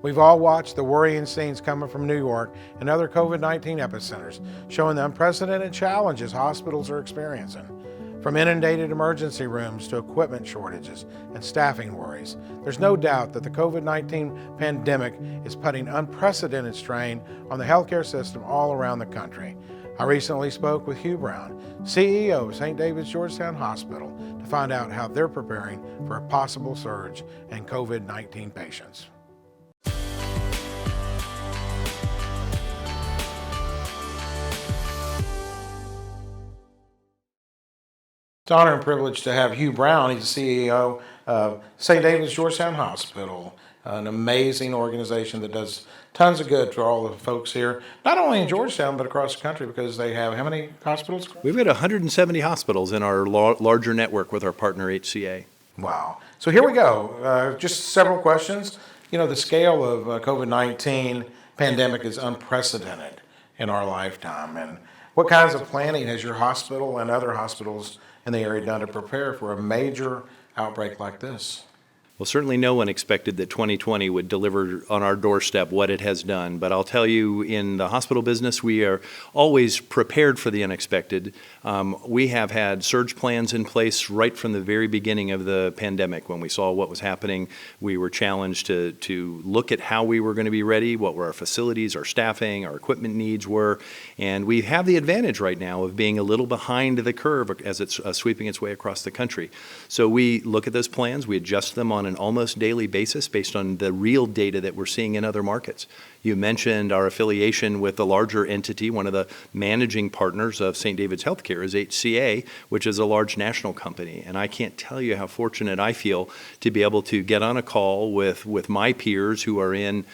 We've all watched the worrying scenes coming from New York and other COVID-19 epicenters, showing the unprecedented challenges hospitals are experiencing. From inundated emergency rooms to equipment shortages and staffing worries, there's no doubt that the COVID-19 pandemic is putting unprecedented strain on the healthcare system all around the country. I recently spoke with Hugh Brown, CEO of St. David's Georgetown Hospital, to find out how they're preparing for a possible surge in COVID-19 patients. It's an honor and privilege to have Hugh Brown. He's the CEO of St. David's Georgetown Hospital, an amazing organization that does tons of good to all the folks here, not only in Georgetown, but across the country, because they have how many hospitals? We've got 170 hospitals in our larger network with our partner HCA. Wow. So here we go. Just several questions. You know, the scale of COVID-19 pandemic is unprecedented in our lifetime. And what kinds of planning has your hospital and other hospitals in the area done to prepare for a major outbreak like this? Well, certainly no one expected that 2020 would deliver on our doorstep what it has done. But I'll tell you, in the hospital business, we are always prepared for the unexpected. We have had surge plans in place right from the very beginning of the pandemic. When we saw what was happening, we were challenged to look at how we were going to be ready, what were our facilities, our staffing, our equipment needs were. And we have the advantage right now of being a little behind the curve as it's sweeping its way across the country. So we look at those plans, we adjust them on an almost daily basis based on the real data that we're seeing in other markets. You mentioned our affiliation with the larger entity. One of the managing partners of St. David's Healthcare is HCA, which is a large national company. And I can't tell you how fortunate I feel to be able to get on a call with my peers who are in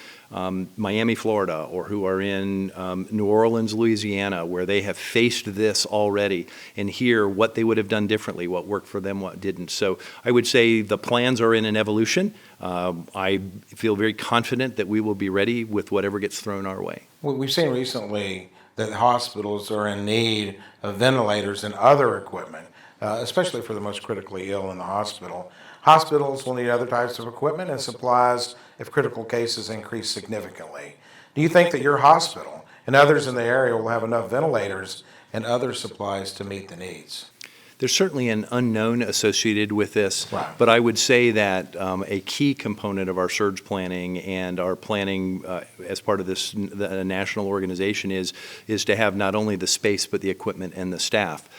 Miami, Florida, or who are in New Orleans, Louisiana, where they have faced this already, and hear what they would have done differently, what worked for them, what didn't. So I would say the plans are in an evolution. I feel very confident that we will be ready with whatever gets thrown our way. We've seen recently that hospitals are in need of ventilators and other equipment, especially for the most critically ill in the hospital. Hospitals will need other types of equipment and supplies if critical cases increase significantly. Do you think that your hospital and others in the area will have enough ventilators and other supplies to meet the needs? There's certainly an unknown associated with this, Right. But I would say that a key component of our surge planning and our planning as part of this the national organization is to have not only the space but the equipment and the staff.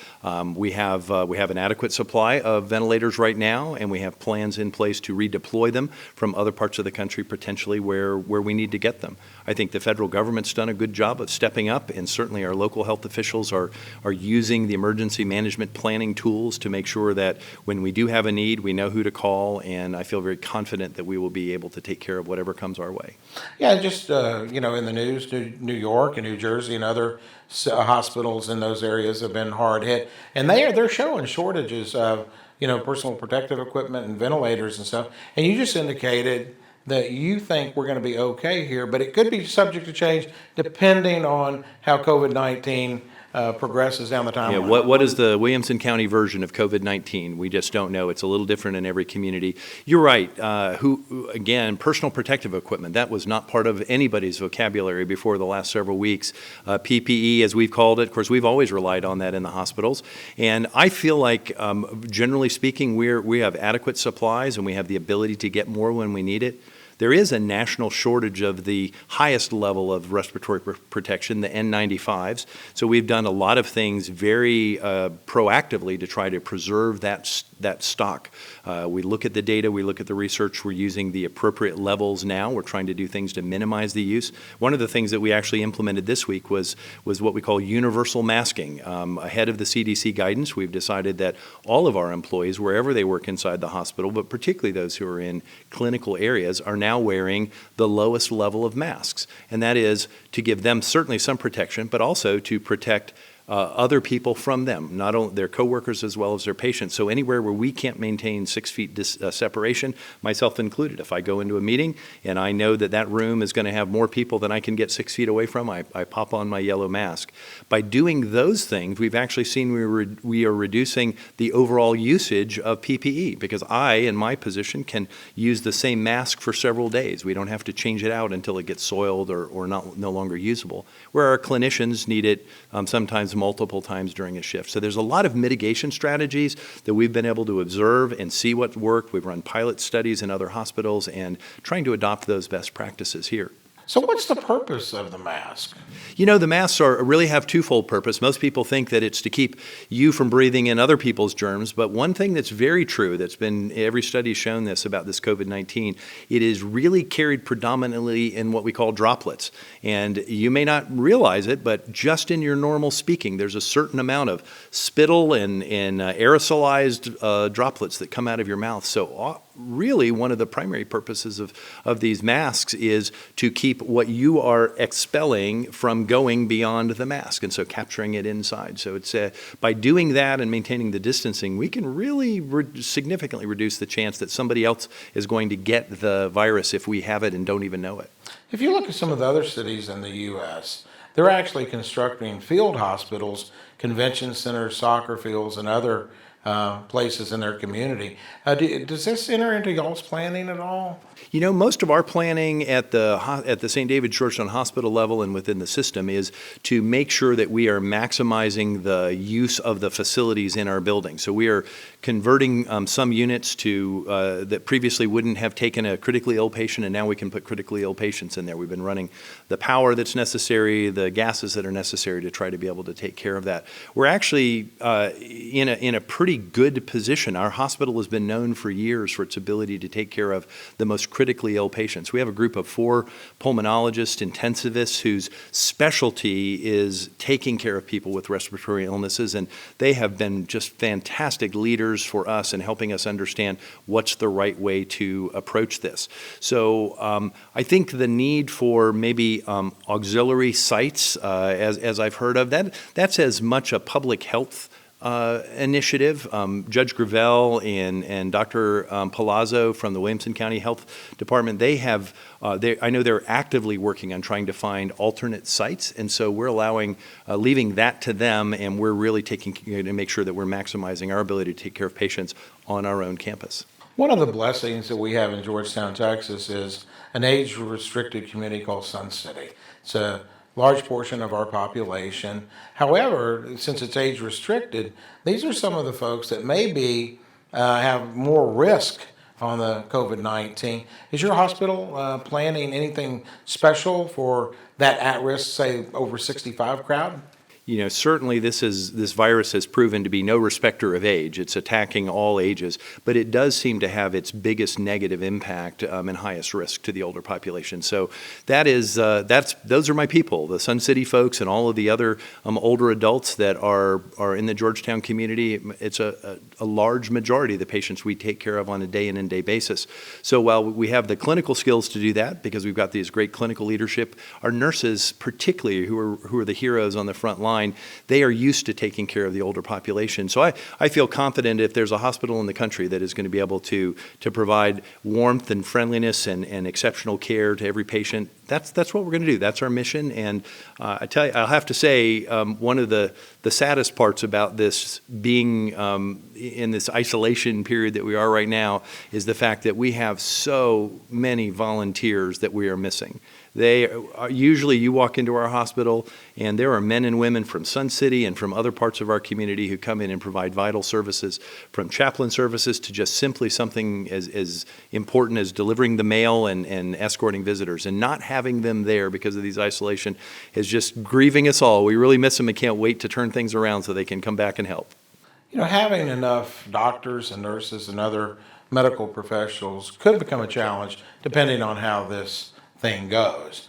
We have an adequate supply of ventilators right now, and we have plans in place to redeploy them from other parts of the country potentially where we need to get them. I think the federal government's done a good job of stepping up, and certainly our local health officials are using the emergency management planning tools to make sure that when we do have a need, we know who to call, and I feel very confident that we will be able to take care of whatever comes our way. Yeah, just, in the news, New York and New Jersey and other hospitals in those areas have been hard hit, and they're showing shortages of, personal protective equipment and ventilators and stuff. And you just indicated that you think we're going to be okay here, but it could be subject to change depending on how COVID-19 progresses down the timeline. Yeah, what is the Williamson County version of COVID-19? We just don't know. It's a little different in every community. You're right. Again, personal protective equipment, that was not part of anybody's vocabulary before the last several weeks. PPE, as we've called it, of course, we've always relied on that in the hospitals. And I feel like, generally speaking, we have adequate supplies and we have the ability to get more when we need it. There is a national shortage of the highest level of respiratory protection, the N95s. So we've done a lot of things very proactively to try to preserve that stock. We look at the data, we look at the research, we're using the appropriate levels now. We're trying to do things to minimize the use. One of the things that we actually implemented this week was what we call universal masking. Ahead of the CDC guidance, we've decided that all of our employees, wherever they work inside the hospital, but particularly those who are in clinical areas, are now wearing the lowest level of masks. And that is to give them certainly some protection, but also to protect other people from them, not only their coworkers as well as their patients. So anywhere where we can't maintain 6 feet separation, myself included, if I go into a meeting and I know that that room is going to have more people than I can get 6 feet away from, I pop on my yellow mask. By doing those things, we've actually seen we are reducing the overall usage of PPE, because I, in my position, can use the same mask for several days. We don't have to change it out until it gets soiled or no longer usable, where our clinicians need it sometimes multiple times during a shift. So there's a lot of mitigation strategies that we've been able to observe and see what work. We've run pilot studies in other hospitals and trying to adopt those best practices here. So what's the purpose of the mask? You know, the masks really have twofold purpose. Most people think that it's to keep you from breathing in other people's germs, but one thing that's very true, that's been, every study's shown this about this COVID-19, it is really carried predominantly in what we call droplets. And you may not realize it, but just in your normal speaking, there's a certain amount of spittle and aerosolized droplets that come out of your mouth. So really, one of the primary purposes of these masks is to keep what you are expelling from going beyond the mask, and so capturing it inside. So it's by doing that and maintaining the distancing, we can really significantly reduce the chance that somebody else is going to get the virus if we have it and don't even know it. If you look at some of the other cities in the U.S., they're actually constructing field hospitals, convention centers, soccer fields, and other places in their community. Does this enter into y'all's planning at all? You know, most of our planning at the St. David Georgetown Hospital level and within the system is to make sure that we are maximizing the use of the facilities in our building. So we are converting some units to that previously wouldn't have taken a critically ill patient, and now we can put critically ill patients in there. We've been running the power that's necessary, the gases that are necessary to try to be able to take care of that. We're actually in a pretty good position. Our hospital has been known for years for its ability to take care of the most critically ill patients. We have a group of 4 pulmonologists, intensivists, whose specialty is taking care of people with respiratory illnesses, and they have been just fantastic leaders for us in helping us understand what's the right way to approach this. So I think the need for maybe auxiliary sites, as I've heard of, that's as much a public health initiative. Judge Gravel and Dr. Palazzo from the Williamson County Health Department, I know they're actively working on trying to find alternate sites, and so we're leaving that to them, and we're really taking to make sure that we're maximizing our ability to take care of patients on our own campus. One of the blessings that we have in Georgetown, Texas is an age-restricted community called Sun City. It's a large portion of our population. However, since it's age-restricted, these are some of the folks that maybe have more risk on the COVID-19. Is your hospital planning anything special for that at-risk, say, over 65 crowd? You know, certainly this virus has proven to be no respecter of age. It's attacking all ages, but it does seem to have its biggest negative impact and highest risk to the older population. So those are my people, the Sun City folks and all of the other older adults that are in the Georgetown community. It's a large majority of the patients we take care of on a day in and day basis. So while we have the clinical skills to do that, because we've got these great clinical leadership, our nurses particularly, who are the heroes on the front line, they are used to taking care of the older population. So I feel confident if there's a hospital in the country that is going to be able to provide warmth and friendliness and exceptional care to every patient, that's what we're going to do. That's our mission. And I tell you, I'll have to say, one of the saddest parts about this being in this isolation period that we are right now is the fact that we have so many volunteers that we are missing. Usually you walk into our hospital and there are men and women from Sun City and from other parts of our community who come in and provide vital services, from chaplain services to just simply something as important as delivering the mail and escorting visitors. And not having them there because of these isolation is just grieving us all. We really miss them and can't wait to turn things around so they can come back and help. You know, having enough doctors and nurses and other medical professionals could become a challenge depending on how this thing goes.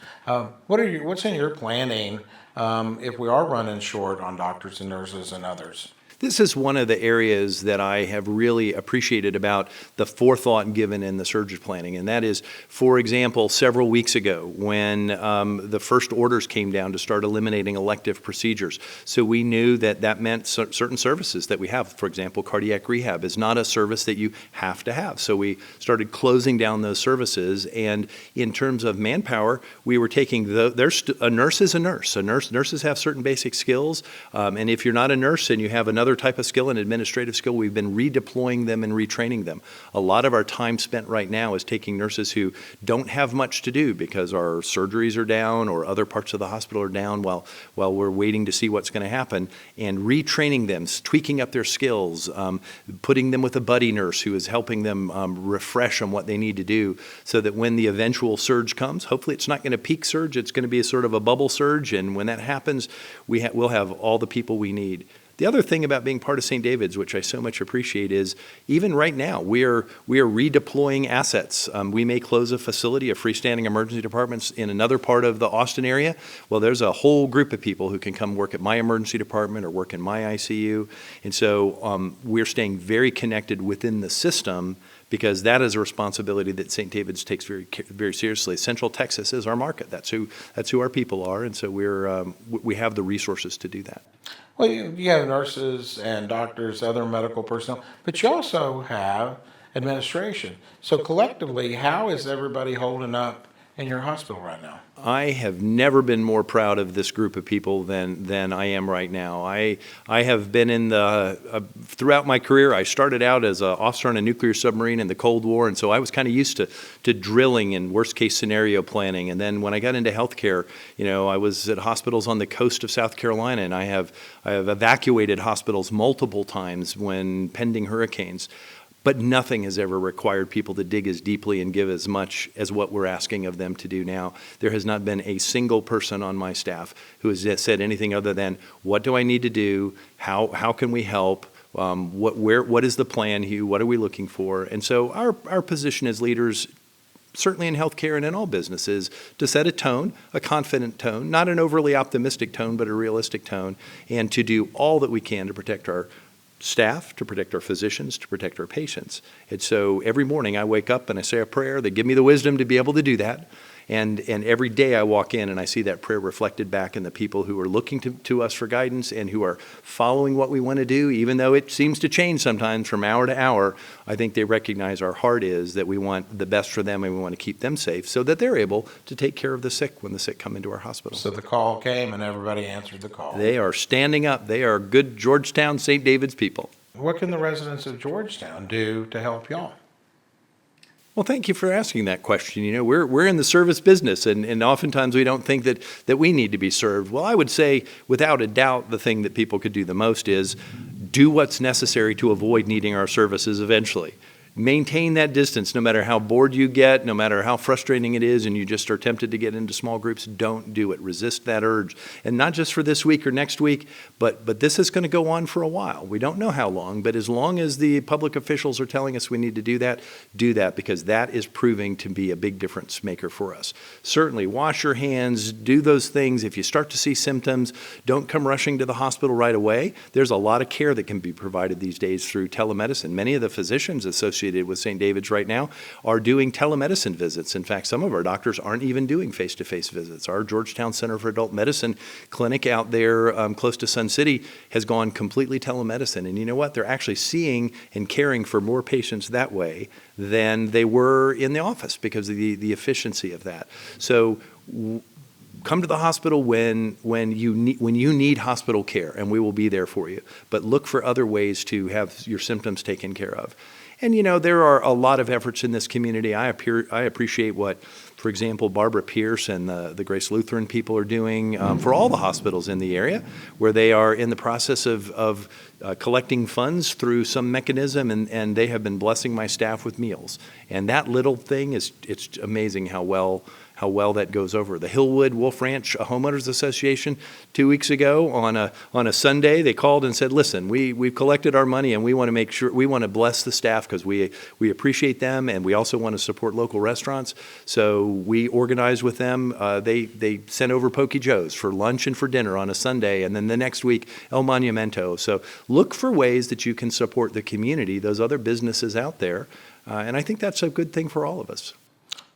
What's in your planning if we are running short on doctors and nurses and others? This is one of the areas that I have really appreciated about the forethought given in the surge planning, and that is, for example, several weeks ago when the first orders came down to start eliminating elective procedures. So we knew that that meant certain services that we have. For example, cardiac rehab is not a service that you have to have. So we started closing down those services, and in terms of manpower, we were taking a nurse is a nurse. Nurses have certain basic skills, and if you're not a nurse and you have another type of skill, an administrative skill, we've been redeploying them and retraining them. A lot of our time spent right now is taking nurses who don't have much to do because our surgeries are down or other parts of the hospital are down while we're waiting to see what's going to happen, and retraining them, tweaking up their skills, putting them with a buddy nurse who is helping them refresh on what they need to do so that when the eventual surge comes, hopefully it's not going to peak surge, it's going to be a sort of a bubble surge, and when that happens, we'll have all the people we need. The other thing about being part of St. David's, which I so much appreciate, is even right now, we are redeploying assets. We may close a facility, a freestanding emergency departments in another part of the Austin area. Well, there's a whole group of people who can come work at my emergency department or work in my ICU. And so we're staying very connected within the system because that is a responsibility that St. David's takes very seriously. Central Texas is our market. That's who our people are, and so we have the resources to do that. Well, you have nurses and doctors, other medical personnel, but you also have administration. So collectively, how is everybody holding up in your hospital right now? I have never been more proud of this group of people than I am right now. I have been in throughout my career. I started out as an officer on a nuclear submarine in the Cold War, and so I was kind of used to drilling and worst case scenario planning. And then when I got into healthcare, I was at hospitals on the coast of South Carolina, and I have evacuated hospitals multiple times when pending hurricanes. But nothing has ever required people to dig as deeply and give as much as what we're asking of them to do now. There has not been a single person on my staff who has said anything other than, what do I need to do? How can we help? What is the plan, Hugh? What are we looking for? And so our position as leaders, certainly in healthcare and in all businesses, to set a tone, a confident tone, not an overly optimistic tone, but a realistic tone, and to do all that we can to protect our staff, to protect our physicians, to protect our patients. And so every morning I wake up and I say a prayer. They give me the wisdom to be able to do that. And every day I walk in and I see that prayer reflected back in the people who are looking to us for guidance and who are following what we want to do, even though it seems to change sometimes from hour to hour. I think they recognize our heart is that we want the best for them and we want to keep them safe so that they're able to take care of the sick when the sick come into our hospital. So the call came and everybody answered the call. They are standing up. They are good Georgetown, St. David's people. What can the residents of Georgetown do to help y'all? Well, thank you for asking that question. We're in the service business, and oftentimes we don't think that we need to be served. Well, I would say, without a doubt, the thing that people could do the most is do what's necessary to avoid needing our services eventually. Maintain that distance no matter how bored you get, no matter how frustrating it is, and you just are tempted to get into small groups. Don't do it. Resist that urge. And not just for this week or next week, but this is going to go on for a while. We don't know how long, but as long as the public officials are telling us we need to do that because that is proving to be a big difference maker for us. Certainly, wash your hands, do those things. If you start to see symptoms, don't come rushing to the hospital right away. There's a lot of care that can be provided these days through telemedicine. Many of the physicians associated with St. David's right now are doing telemedicine visits. In fact, some of our doctors aren't even doing face-to-face visits. Our Georgetown Center for Adult Medicine clinic out there close to Sun City has gone completely telemedicine. And you know what? They're actually seeing and caring for more patients that way than they were in the office because of the efficiency of that. So come to the hospital when you need hospital care, and we will be there for you. But look for other ways to have your symptoms taken care of. And there are a lot of efforts in this community. I appreciate what, for example, Barbara Pierce and the Grace Lutheran people are doing for all the hospitals in the area, where they are in the process of collecting funds through some mechanism, and they have been blessing my staff with meals. And that little thing it's amazing how well how well that goes over. The Hillwood Wolf Ranch Homeowners Association 2 weeks ago on a Sunday, they called and said, listen, we've collected our money and we want to make sure, we want to bless the staff because we appreciate them and we also want to support local restaurants. So we organized with them. They sent over Poke Joe's for lunch and for dinner on a Sunday, and then the next week, El Monumento. So look for ways that you can support the community, those other businesses out there, and I think that's a good thing for all of us.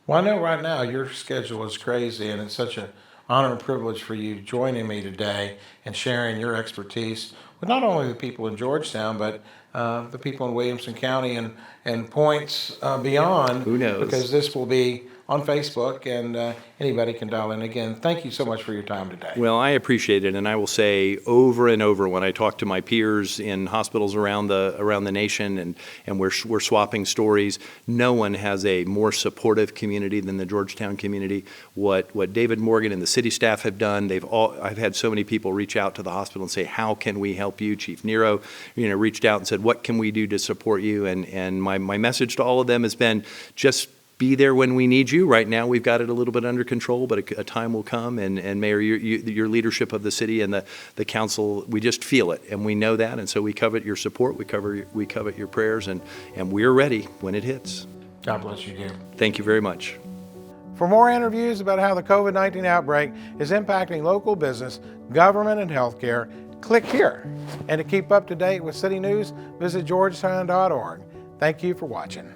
Well, I know right now your schedule is crazy, and it's such an honor and privilege for you joining me today and sharing your expertise with not only the people in Georgetown, but the people in Williamson County and points beyond. Who knows? Because this will be on Facebook, and anybody can dial in. Again, thank you so much for your time today. Well, I appreciate it, and I will say over and over when I talk to my peers in hospitals around the nation, and we're swapping stories, no one has a more supportive community than the Georgetown community. What David Morgan and the city staff have done, I've had so many people reach out to the hospital and say, how can we help you? Chief Nero, reached out and said, what can we do to support you? And my message to all of them has been, just be there when we need you. Right now, we've got it a little bit under control, but a time will come, and Mayor, your leadership of the city and the council, we just feel it, and we know that, and so we covet your support, we covet your prayers, and we're ready when it hits. God bless you, Jim. Thank you very much. For more interviews about how the COVID-19 outbreak is impacting local business, government, and healthcare, click here. And to keep up to date with city news, visit georgetown.org. Thank you for watching.